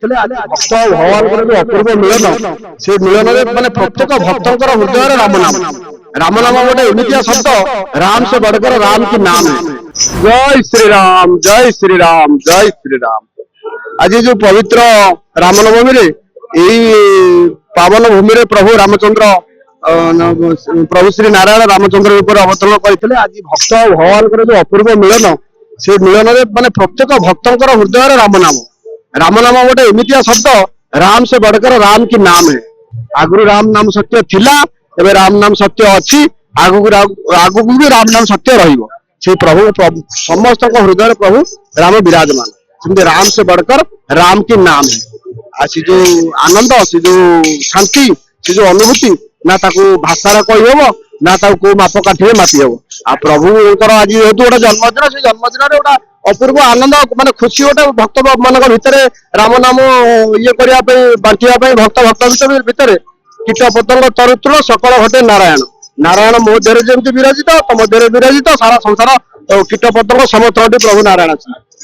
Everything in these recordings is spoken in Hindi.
भक्त भगवान अपूर्व मिलन से मिलन माने प्रत्येक भक्तर हृदय राम नाम राम नाम गोटे एमतिया शब्द राम से बढ़कर राम की नाम है। जय श्री राम जय श्री राम जय श्री राम। आज जो पवित्र रामनवमी रे यही पावन भूमि रे प्रभु रामचंद्र प्रभु श्री नारायण रामचंद्र ऊपर अवतरण करते। आज भक्त भगवान जो अपूर्व मिलन से मिलन माने प्रत्येक भक्तर हृदय राम नाम गोटे एमतिया शब्द राम से बढ़कर राम की नाम है। आगु राम नाम सत्य थिला एबे राम नाम सत्य अच्छी आगु भी राम नाम सत्य रहिबो। से प्रभु समस्त हृदय प्रभु राम विराजमान सेमती राम से बढ़कर राम की नाम है। आज जो आनंद से जो शांति से जो अनुभूति ना ताकू भाषा कही हम ना को मापकाठी मापी हम। आ प्रभु आज जेहेतु गोटे जन्मदिन से जन्मदिन गोटा अपूर्व आनंद माने खुशी गोटे भक्त मान भितर राम नाम ये करने बांटा भक्त भक्त भितर कीट पतंग तरुतुल सकल घटे नारायण नारायण मो देह जमी विराजित तम देह विराजित सारा संसार कीट पतंग समस्त प्रभु नारायण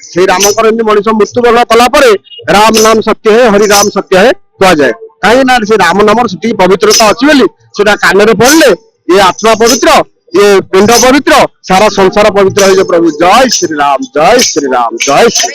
से राम मनीष मृत्युवरण कलापर राम नाम सत्य है हरि राम सत्य है कह जाए कहीं ना से राम नाम से पवित्रता अच्छी बोली से कान पड़े ये आत्मा पवित्र ये पिंड पवित्र सारा संसार पवित्र है। प्रभु जय श्री राम जय श्री राम जय श्री।